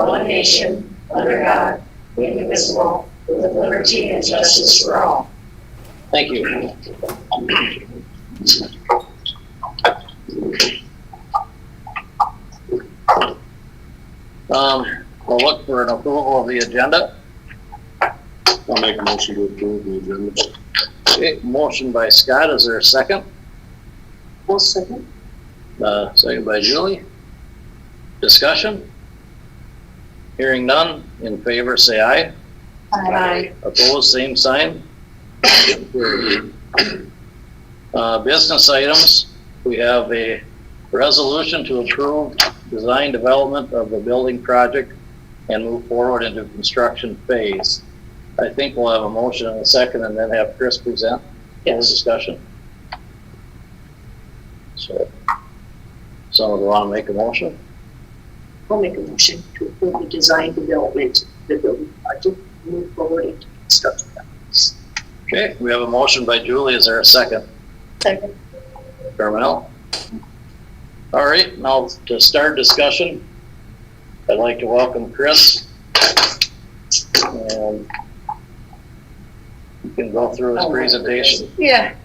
one nation, under God, indivisible, with liberty and justice for all. Thank you. We'll look for an approval of the agenda. I'll make a motion to approve the agenda. Okay, motion by Scott. Is there a second? One second. Second by Julie. Discussion? Hearing none. In favor, say aye. Aye. Opposed, same sign. Business items. We have a resolution to approve design development of the building project and move forward into construction phase. I think we'll have a motion in a second and then have Chris present. Yes. Discussion. So, someone want to make a motion? I'll make a motion to approve the design development of the building project and move forward into construction. Okay, we have a motion by Julie. Is there a second? Second. Carmel? All right, now to start discussion, I'd like to welcome Chris. And you can go through his presentation. Yeah.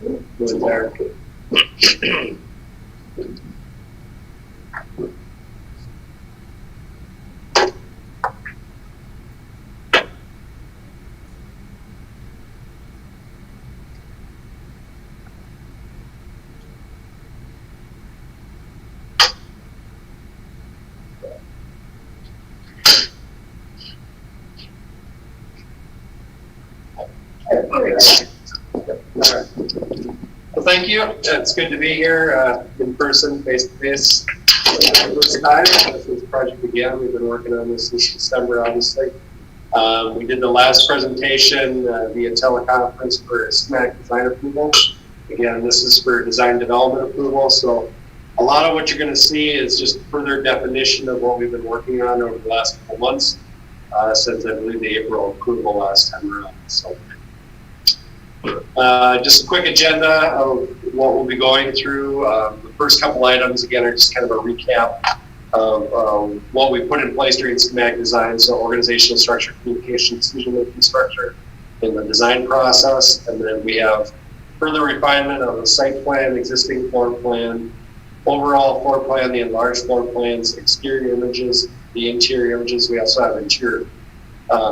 With there. Well, thank you. It's good to be here in person, face to face. First time since this project began. We've been working on this since December, obviously. We did the last presentation via teleconference for schematic design approval. Again, this is for design development approval. So a lot of what you're going to see is just further definition of what we've been working on over the last couple months since I believe the April approval last time around. So. Just a quick agenda of what we'll be going through. The first couple items, again, are just kind of a recap of what we put in place during schematic design. So organizational structure, communication, decision-making structure in the design process. And then we have further refinement of the site plan, existing floor plan, overall floor plan, the enlarged floor plans, exterior images, the interior images. We also have interior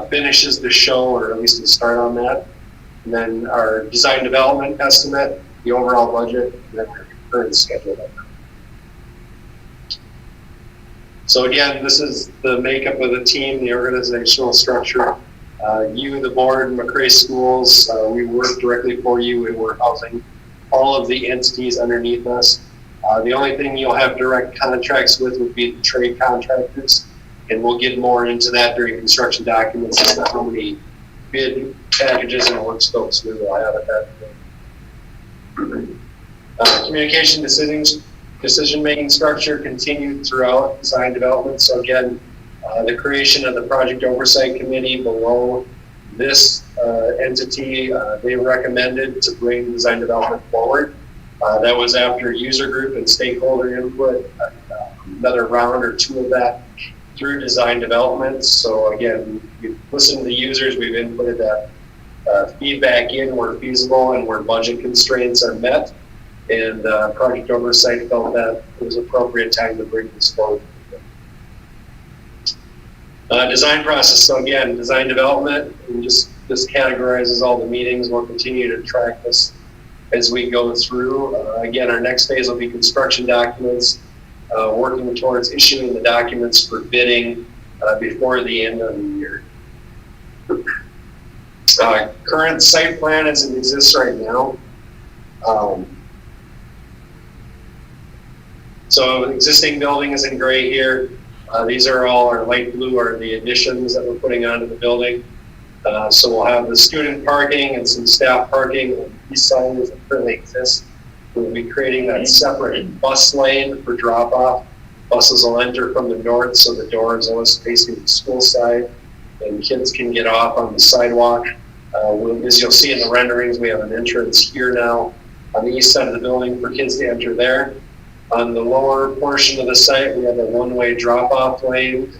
finishes to show, or at least to start on that. And then our design development estimate, the overall budget, and then our current schedule. So again, this is the makeup of the team, the organizational structure. You, the board, McRae Schools, we work directly for you. We were housing all of the entities underneath us. The only thing you'll have direct contracts with would be the trade contractors. And we'll get more into that during construction documents as to how many bid packages and work scopes we will have at that point. Communication decision-making structure continued throughout design development. So again, the creation of the project oversight committee below this entity, they recommended to bring design development forward. That was after user group and stakeholder input, another round or two of that through design development. So again, we've listened to the users, we've inputted that feedback in where feasible and where budget constraints are met. And project oversight felt that it was appropriate time to bring this forward. Design process. So again, design development, and just categorizes all the meetings. We'll continue to track this as we go through. Again, our next phase will be construction documents, working towards issuing the documents for bidding before the end of the year. Current site plan as it exists right now. So existing building is in gray here. These are all our light blue are the additions that we're putting onto the building. So we'll have the student parking and some staff parking on the east side as it currently exists. We'll be creating that separate bus lane for drop off. Buses will enter from the north, so the door is always facing the school side, and kids can get off on the sidewalk. As you'll see in the renderings, we have an entrance here now on the east side of the building for kids to enter there. On the lower portion of the site, we have a one-way drop-off lane,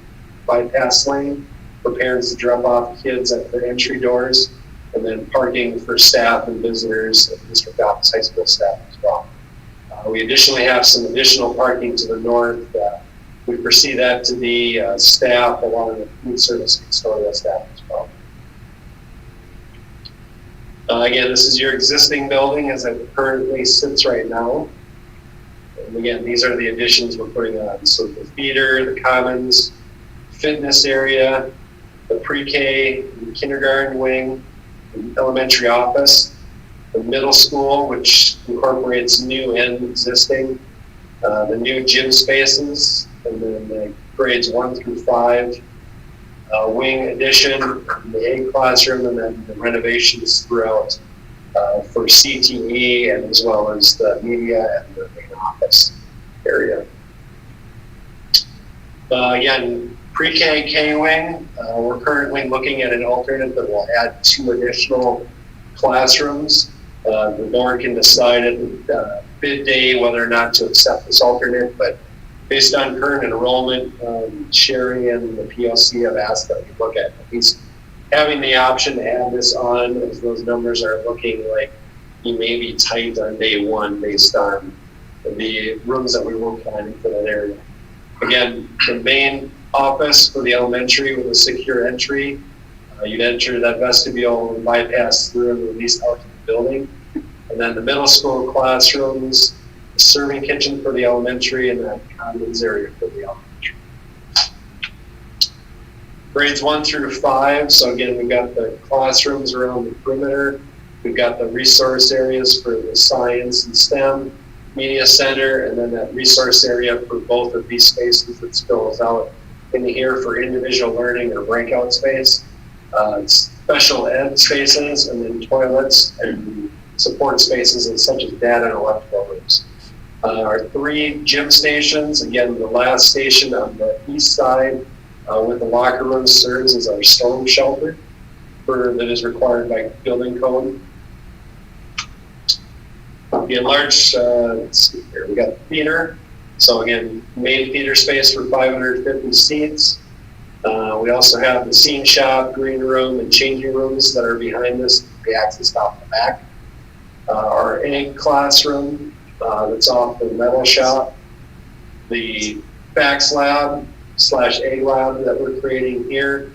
bypass lane, for parents to drop off kids at the entry doors, and then parking for staff and visitors and district office high school staff as well. We additionally have some additional parking to the north. We foresee that to be staff along with food service custodial staff as well. Again, this is your existing building as it currently sits right now. And again, these are the additions we're putting on. So the theater, the commons, fitness area, the pre-K, the kindergarten wing, the elementary office, the middle school, which incorporates new and existing, the new gym spaces, and then the grades 1 through 5, wing addition, the A classroom, and then the renovations throughout for CTE and as well as the media and the main office area. Again, pre-K, K-wing, we're currently looking at an alternate that will add 2 additional classrooms. The board can decide at bid day whether or not to accept this alternate, but based on current enrollment, Sherry and the POC have asked that we look at least having the option to add this on, as those numbers are looking like you may be tight on day 1 based on the rooms that we were planning for that area. Again, the main office for the elementary with a secure entry, you'd enter that vestibule and bypass through and release out to the building. And then the middle school classrooms, the serving kitchen for the elementary, and that commons area for the elementary. Grades 1 through 5, so again, we've got the classrooms around the perimeter. We've got the resource areas for the science and STEM, media center, and then that resource area for both of these spaces that spills out in here for individual learning or breakout space, special ed spaces, and then toilets and support spaces and such as data and electrical rooms. Our 3 gym stations, again, the last station on the east side with the locker room serves as our storm shelter that is required by building code. The enlarged, let's see here, we got the theater. So again, main theater space for 550 seats. We also have the scene shop, green room, and changing rooms that are behind this. We access off the back. Our A classroom that's off the metal shop. The fax lab / A lab that we're creating here.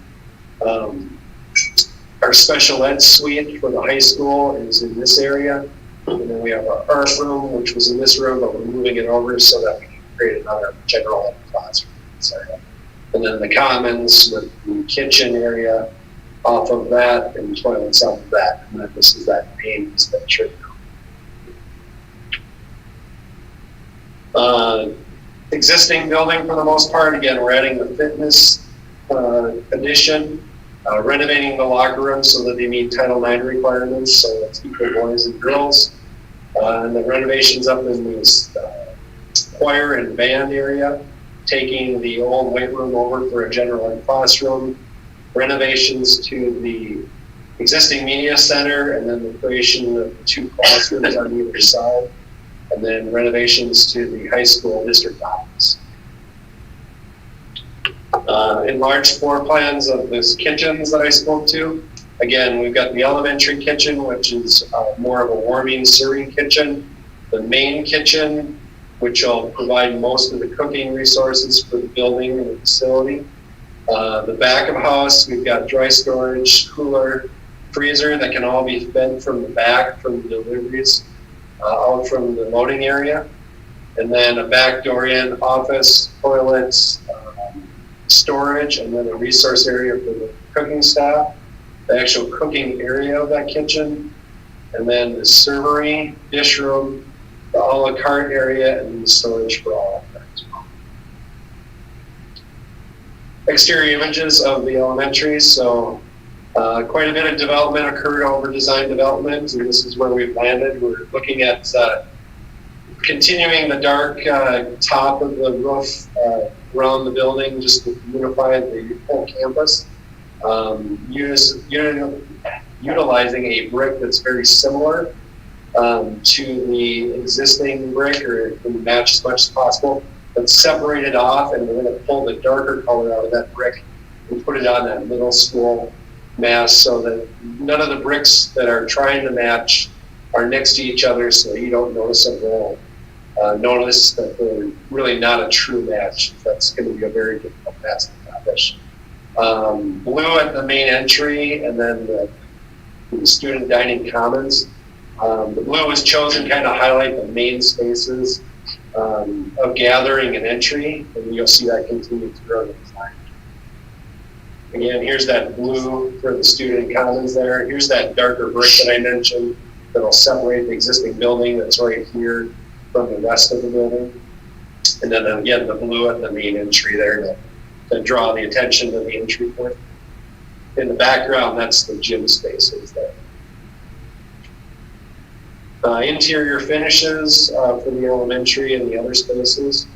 Our special ed suite for the high school is in this area. And then we have our art room, which was in this room, but we're moving it over so that we can create another general ed classroom in this area. And then the commons with the kitchen area off of that and toilets off of that. And then this is that main picture. Existing building for the most part. Again, we're adding the fitness addition, renovating the locker rooms so that they meet Title IX requirements, so it's equal boys and girls. And the renovations up in this choir and band area, taking the old weight room over for a general ed classroom, renovations to the existing media center, and then the creation of 2 classrooms on either side, and then renovations to the high school district office. Enlarged floor plans of these kitchens that I spoke to. Again, we've got the elementary kitchen, which is more of a warming, serving kitchen. The main kitchen, which will provide most of the cooking resources for the building and the facility. The back of house, we've got dry storage, cooler, freezer that can all be fed from the back from the deliveries out from the loading area. And then a back door in, office, toilets, storage, and then a resource area for the cooking staff, the actual cooking area of that kitchen, and then the servery, dish room, the a la carte area, and the storage for all of that as well. Exterior images of the elementary. So quite a bit of development occurred over design development, and this is where we've landed. We're looking at continuing the dark top of the roof around the building just to unify the whole campus. Utilizing a brick that's very similar to the existing brick, or it can match as much as possible, but separate it off, and we're going to pull the darker color out of that brick and put it on that middle school mass so that none of the bricks that are trying to match are next to each other, so you don't notice a roll. Notice that they're really not a true match. That's going to be a very difficult task to accomplish. Blue at the main entry, and then the student dining commons. The blue was chosen to kind of highlight the main spaces of gathering and entry, and you'll see that continue throughout the design. Again, here's that blue for the student commons there. Here's that darker brick that I mentioned that'll separate the existing building that's right here from the rest of the building. And then again, the blue at the main entry there to draw the attention to the entry point. In the background, that's the gym spaces there. Interior finishes for the elementary and the other spaces.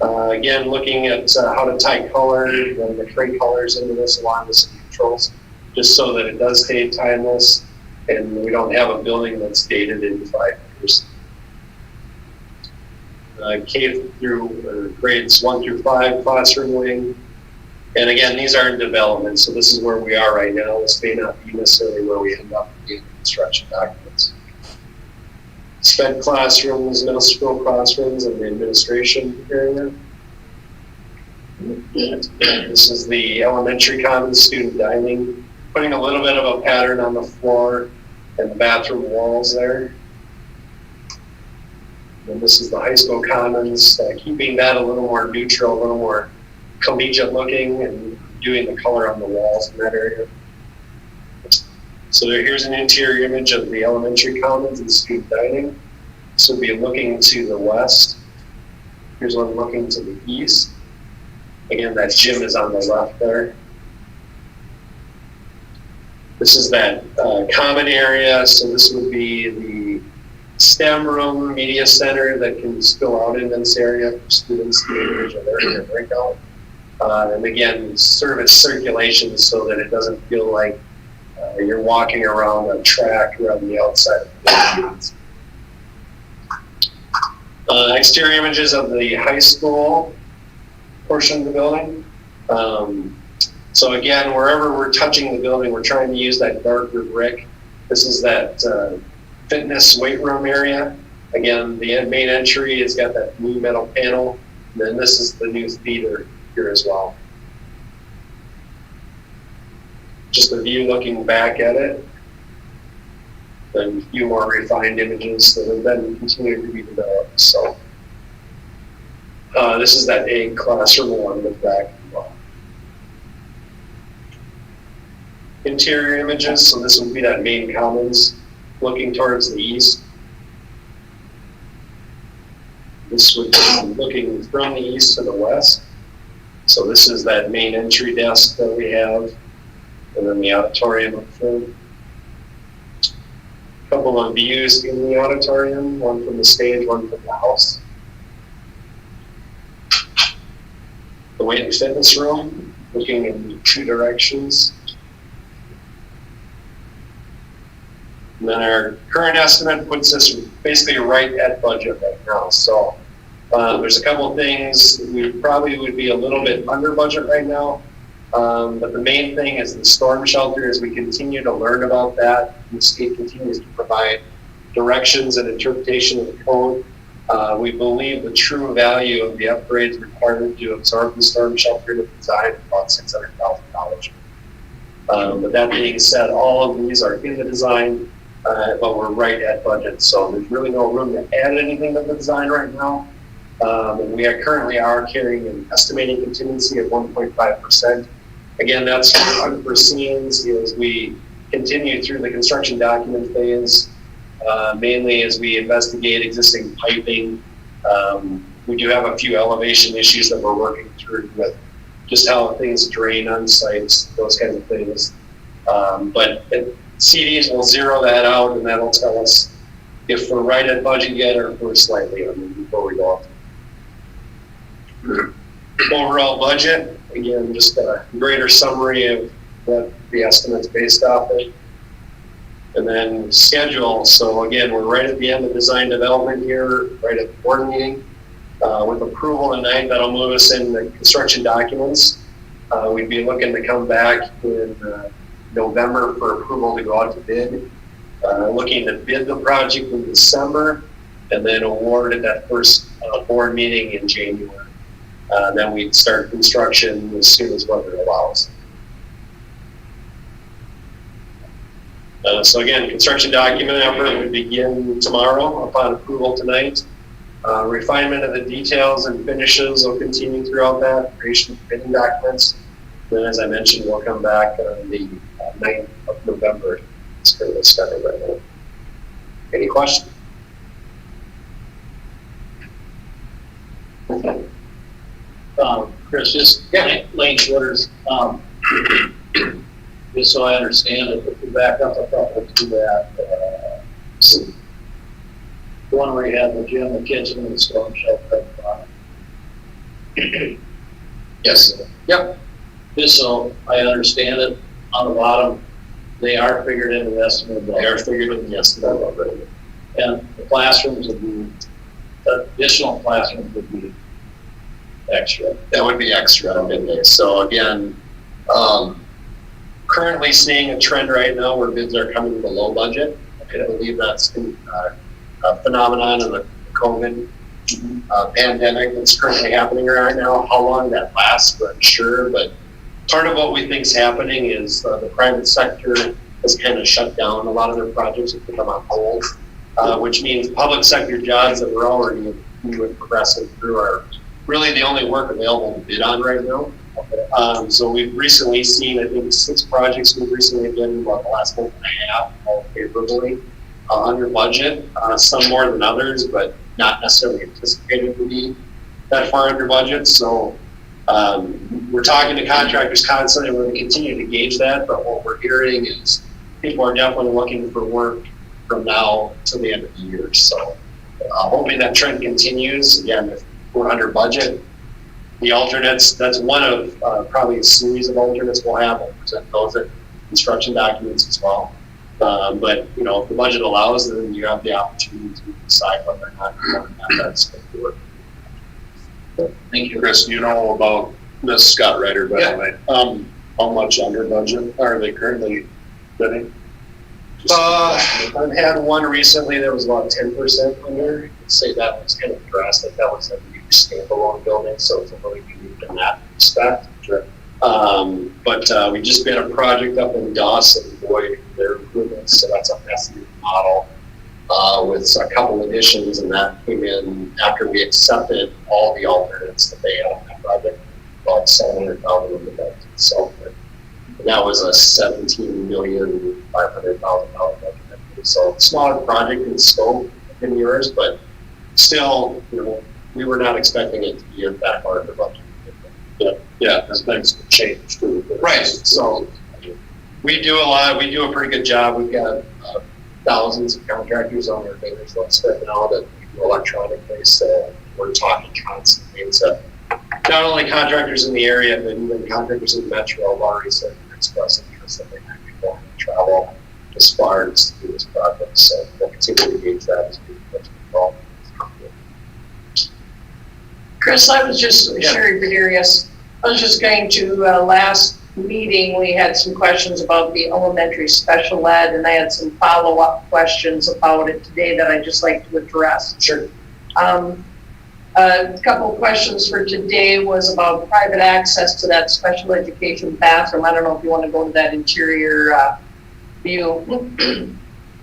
Again, looking at how to tie color and the trade colors into this along with some controls, just so that it does stay timeless and we don't have a building that's dated in 5 years. K through grades 1 through 5 classroom wing. And again, these are in development, so this is where we are right now. This may not be necessarily where we end up in construction documents. Sped classrooms, middle school classrooms, and the administration area. This is the elementary common student dining, putting a little bit of a pattern on the floor and the bathroom walls there. And this is the high school commons, keeping that a little more neutral, a little more collegiate looking, and doing the color on the walls in that area. So here's an interior image of the elementary commons and student dining. This would be looking to the west. Here's one looking to the east. Again, that gym is on the left there. This is that common area, so this would be the STEM room, media center that can spill out in this area for students to engage in their breakout. And again, service circulation so that it doesn't feel like you're walking around a track or on the outside of the exterior images of the high school portion of the building. So again, wherever we're touching the building, we're trying to use that darker brick. This is that fitness weight room area. Again, the main entry has got that blue metal panel. And then this is the new theater here as well. Just a view looking back at it. And a few more refined images that have been continuing to be developed. So this is that A classroom one with back as well. Interior images, so this would be that main commons looking towards the east. This would be looking from the east to the west. So this is that main entry desk that we have, and then the auditorium up front. A couple of views in the auditorium, one from the stage, one from the house. The weight and fitness room, looking in 2 directions. And then our current estimate puts us basically right at budget right now. So there's a couple of things we probably would be a little bit under budget right now. But the main thing is the storm shelter. As we continue to learn about that, and the state continues to provide directions and interpretation of the code. We believe the true value of the upgrades required to absorb the storm shelter to design about $600,000. But that being said, all of these are in the design, but we're right at budget. So there's really no room to add anything to the design right now. And we currently are carrying an estimating contingency of 1.5%. Again, that's for unforeseens as we continue through the construction document phase, mainly as we investigate existing piping. We do have a few elevation issues that we're working through with just how things drain on sites, those kinds of things. But CDs will zero that out, and that'll tell us if we're right at budget yet or if we're slightly under before we go up. Overall budget, again, just a greater summary of what the estimate's based off of. And then schedule, so again, we're right at the end of design development here, right at the board meeting. With approval tonight, that'll move us into construction documents. We'd be looking to come back in November for approval to go out to bid. Looking to bid the project in December and then award at that first board meeting in January. Then we'd start construction as soon as weather allows. So again, construction document effort would begin tomorrow upon approval tonight. Refinement of the details and finishes will continue throughout that, creation of bidding documents. Then, as I mentioned, we'll come back on the 9th of November. It's currently started right now. Any questions? Chris, just Lane Shorters, just so I understand it, if we back up a couple to that, the one where you had the gym, the kitchen, and the storm shelter. Yes. Yep. Just so I understand it, on the bottom, they are figured into the estimate. They are figured in the estimate already. And the classrooms would be, additional classrooms would be extra. That would be extra in there. So again, currently seeing a trend right now where bids are coming below budget. I believe that's a phenomenon of the COVID pandemic that's currently happening right now. How long that lasts, we're unsure, but part of what we think is happening is the private sector has kind of shut down. A lot of their projects have become on hold, which means public sector jobs that we're already progressing through are really the only work available to bid on right now. So we've recently seen, I think, 6 projects we've recently bid in about the last month and a half, all favorably, under budget, some more than others, but not necessarily anticipated to be that far under budget. So we're talking to contractors constantly. We're going to continue to gauge that, but what we're hearing is people are definitely looking for work from now to the end of the year. So hoping that trend continues. Again, if we're under budget, the alternates, that's one of probably a series of alternates we'll have. We'll present those at construction documents as well. But you know, if the budget allows, then you have the opportunity to decide whether or not that's going to work. Thank you, Chris. You know about this Scott Ryder, by the way. How much under budget are they currently bidding? I've had one recently that was about 10% under. I'd say that was kind of drastic. That was a new standalone building, so it's a really unique in that respect. Sure. But we just bid a project up in Dawson, boy, their improvements. So that's a massive model with a couple additions, and that came in after we accepted all the alternates that they had on that project, about $700,000 in the budget. So that was a $17,500,000 budget. So smaller project in scope than yours, but still, you know, we were not expecting it to be that far under budget. Yeah, as things change too. Right. So we do a lot. We do a pretty good job. We've got thousands of contractors on our vendors list right now that we do electronically. So we're talking constantly. So not only contractors in the area, but even contractors in the metro have already said they're expressing interest that they might be willing to travel as far as to do this project. So we'll continue to engage that as we get involved. Chris, I was just, Sherry Bedarius, I was just going to, last meeting, we had some questions about the elementary special ed, and I had some follow-up questions about it today that I'd just like to address. Sure. A couple of questions for today was about private access to that special education bathroom. I don't know if you want to go to that interior view.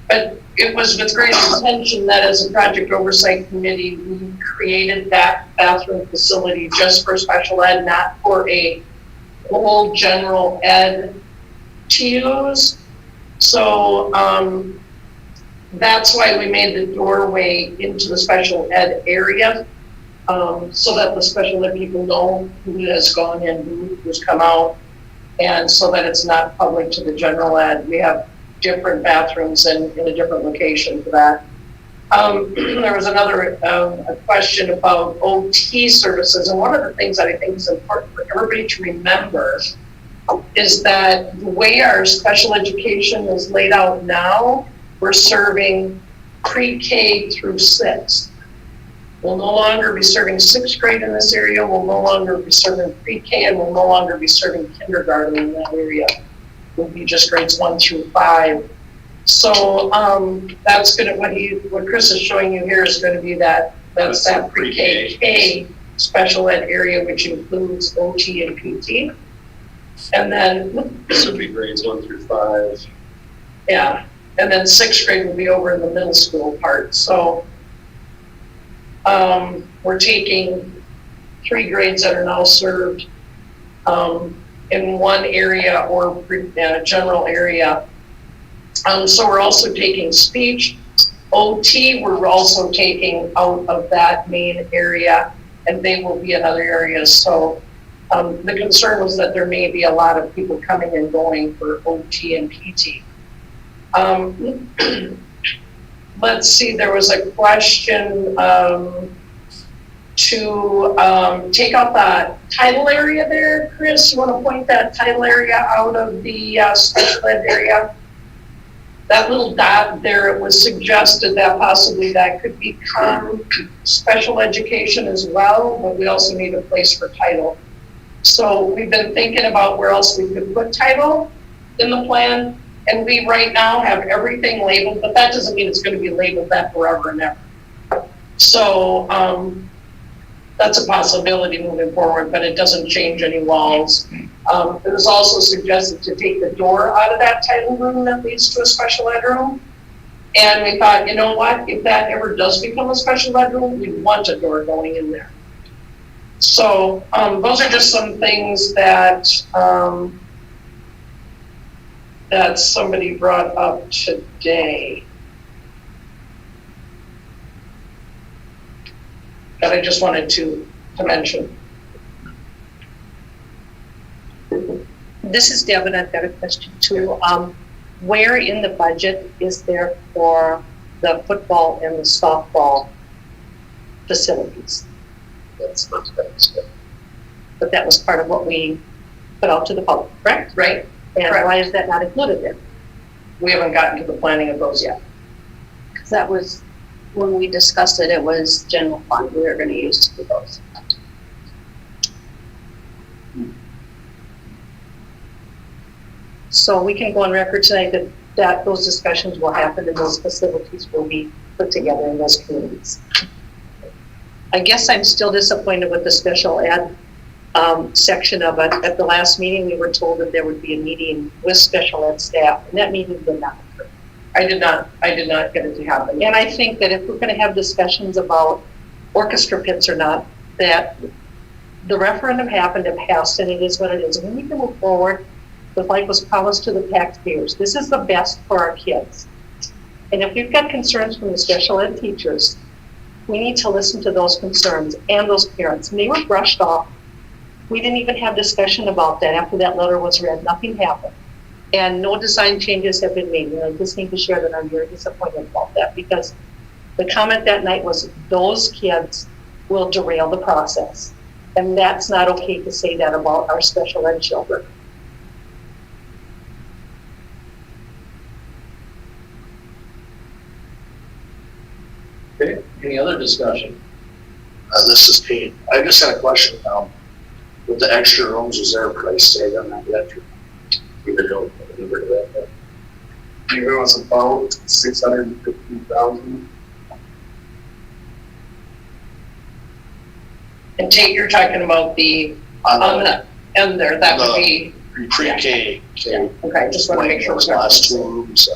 But it was with great intention that as a project oversight committee, we created that bathroom facility just for special ed, not for a whole general ed to use. So that's why we made the doorway into the special ed area, so that the special ed people know who has gone in, who's come out, and so that it's not public to the general ed. We have different bathrooms in a different location for that. There was another a question about OT services, and one of the things that I think is important for everybody to remember is that the way our special education is laid out now, we're serving pre-K through 6th. We'll no longer be serving 6th grade in this area, we'll no longer be serving pre-K, and we'll no longer be serving kindergarten in that area. Will be just grades 1 through 5. So that's gonna, what Chris is showing you here is gonna be that pre-K special ed area, which includes OT and PT. And then This would be grades 1 through 5. yeah, and then 6th grade will be over in the middle school part. So we're taking 3 grades that are now served in one area or general area. So we're also taking speech. OT, we're also taking out of that main area, and they will be in other areas. So the concern was that there may be a lot of people coming and going for OT and PT. Let's see, there was a question to take out the title area there. Chris, you want to point that title area out of the special ed area? That little dot there, it was suggested that possibly that could become special education as well, but we also need a place for title. So we've been thinking about where else we could put title in the plan, and we right now have everything labeled, but that doesn't mean it's going to be labeled that forever and ever. So that's a possibility moving forward, but it doesn't change any walls. It was also suggested to take the door out of that title room that leads to a special ed room. And we thought, you know what, if that ever does become a special ed room, we want a door going in there. So those are just some things that that somebody brought up today that I just wanted to mention. This is Deb, and I've got a question too. Where in the budget is there for the football and the softball facilities? That's not good. But that was part of what we put out to the public, correct? Right? And Correct. why is that not included there? We haven't gotten to the planning of those yet. Because that was, when we discussed it, it was general fund we were gonna use to do those. So we can go on record tonight that those discussions will happen and those facilities will be put together in those communities. I guess I'm still disappointed with the special ed section of it. At the last meeting, we were told that there would be a meeting with special ed staff, and that meeting did not occur. I did not get it to happen. And I think that if we're going to have discussions about orchestra pits or not, that the referendum happened, it passed, and it is what it is. And we need to move forward with like was promised to the taxpayers. This is the best for our kids. And if we've got concerns from the special ed teachers, we need to listen to those concerns and those parents. And they were brushed off. We didn't even have discussion about that after that letter was read. Nothing happened. And no design changes have been made. And I just need to share that I'm very disappointed about that, because the comment that night was those kids will derail the process. And that's not okay to say that about our special ed children. Okay, any other discussion? This is Pete. I just had a question. With the extra rooms, is there a price tag on that yet? You know that. You know, it's about 650,000. And Tate, you're talking about the, on the end there, that would be, Pre-K. okay, just want to make sure. Those last 2 rooms.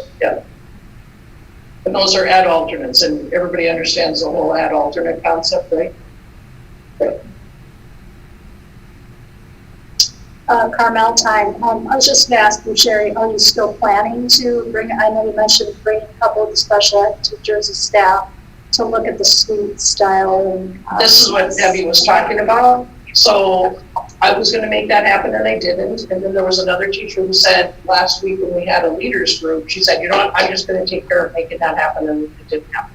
And those are ad alternates, and everybody understands the whole ad alternate concept, right? Carmel time. I was just gonna ask you, Sherry, are you still planning to bring, I know you mentioned bringing a couple of the special ed teachers and staff to look at the suite style and. This is what Debbie was talking about. So I was gonna make that happen and I didn't. And then there was another teacher who said last week when we had a leaders group, she said, you know what, I'm just gonna take care of making that happen, and it didn't happen.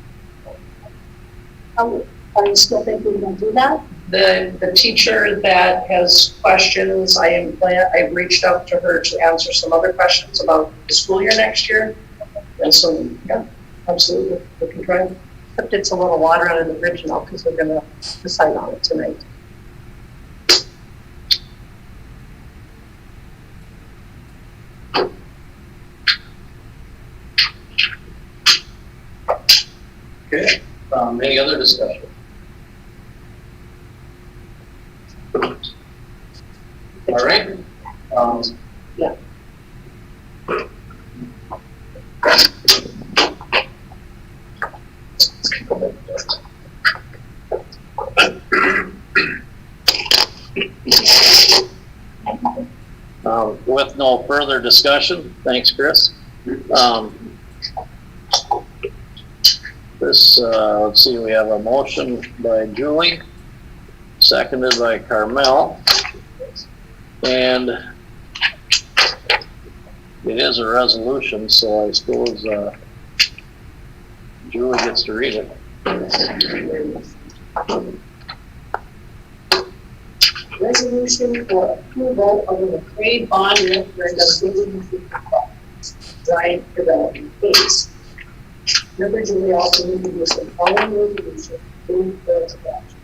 Are you still thinking you're gonna do that? The teacher that has questions, I've reached out to her to answer some other questions about the school year next year. And so, yeah, absolutely, we can try. Except it's a little water under the bridge now because we're gonna decide on it tonight. Okay, any other discussion? All right. Yeah. With no further discussion, thanks, Chris. Let's see, we have a motion by Julie, seconded by Carmel. And it is a resolution, so I suppose, Julie gets to read it. Resolution for approval of the McCray bond referendum design development phase. Member Julie also introduced the following resolution to the adoption.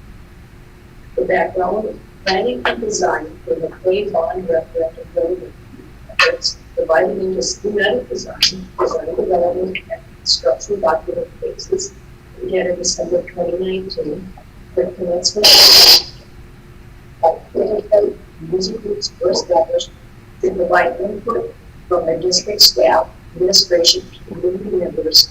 The background, planning and design for the McCray bond referendum building efforts divided into schematic design development, and construction document phases began in December 2019. The commencement of user groups were established to provide input from the district staff, administration, and community members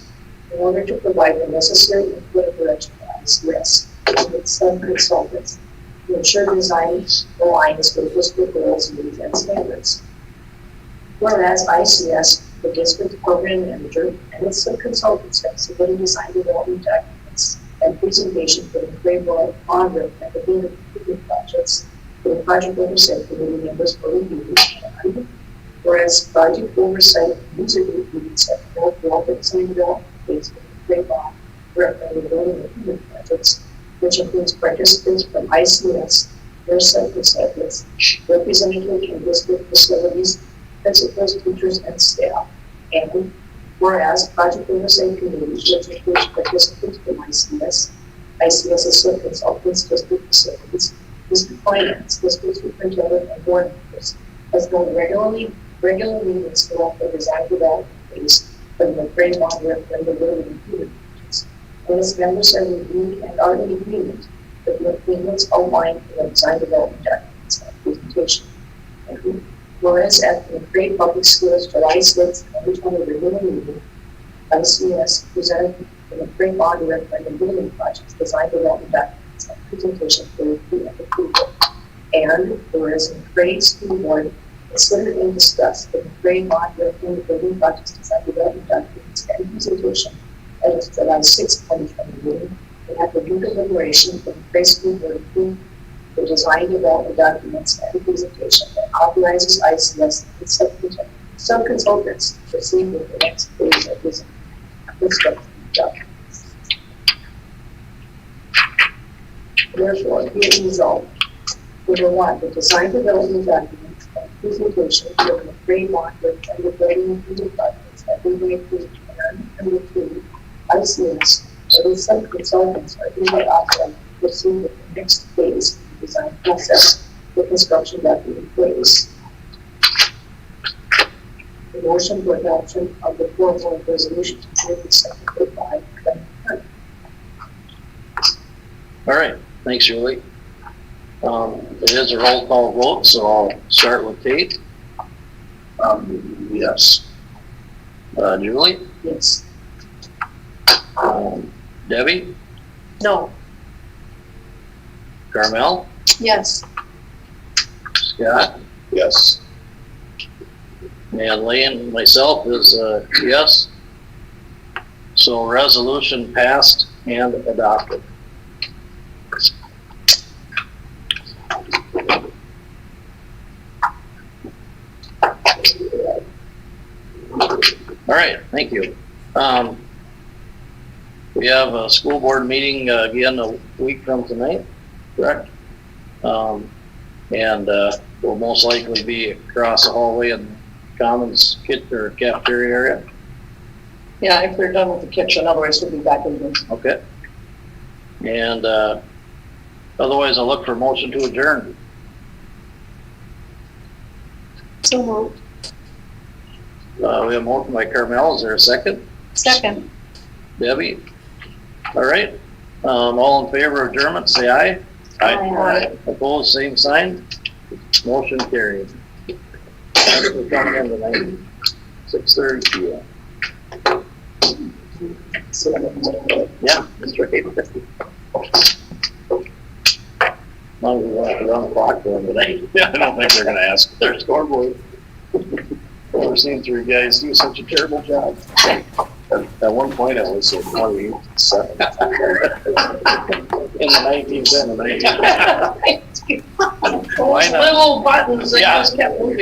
in order to provide the necessary input and direction to ICS with some consultants to ensure design aligns with district goals, needs, and standards. Whereas ICS, the district program manager, and its consultants have submitted design development documents and presentation for the framework on and the building projects for the project oversight committee members for review. And whereas project oversight user group meetings have held for design development phase for the framework and the building improvement projects, which includes participants from ICS, their sub-consultants, representatives from district facilities, principals, teachers, and staff. And whereas project oversight committee, which includes participants from ICS, ICS's sub-consultants, district facilities, district finance, district superintendent, and board members, has held regular meetings throughout the design development phase for the McCray bond and the building improvement projects. And its members have reviewed and are in agreement with the improvements outlined in the design development documents and presentation. And whereas at the McCray Public Schools July 6, 2020 regular meeting, ICS presented the McCray bond and the building projects design development documents and presentation for review and approval. And whereas McCray School Board considered and discussed the McCray bond and the building projects design development documents and presentation at its July 6, 2020 meeting, and after due deliberation, the McCray School Board approved the design development documents and the presentation that authorizes ICS and sub-consultants to proceed with the next phase of this construction documents. Therefore, be it resolved, number one, the design development documents and presentation for the McCray bond and the building improvement projects that we may approve, and number two, ICS or the sub-consultants are duly authorized to proceed with the next phase of the design process, the construction document phase. The motion for adoption of the foregoing resolution is seconded by Kevin. All right, thanks, Julie. It is a roll call vote, so I'll start with Kate. Yes. Julie? Yes. Debbie? No. Carmel? Yes. Scott? Yes. And Lane, myself is yes. So resolution passed and adopted. All right, thank you. We have a school board meeting again a week from tonight, correct? And will most likely be across the hallway in Commons or cafeteria area. Yeah, if they're done with the kitchen, otherwise we'll be back in here. Okay. And otherwise, I'll look for a motion to adjourn. So moved. We have a motion by Carmel. Is there a second? Second. Debbie? All right. All in favor of adjournment, say aye. Aye. Opposed, same sign. Motion carried. Thanks for coming in tonight. 6:30 p.m. Yeah, that's right. Long as we want to run the clock for them today. Yeah, I don't think they're gonna ask. Their scoreboard. Never seen three guys do such a terrible job. At one point, I was at 27. In the 19th and the 19th. Those little buttons that Yeah. just kept moving.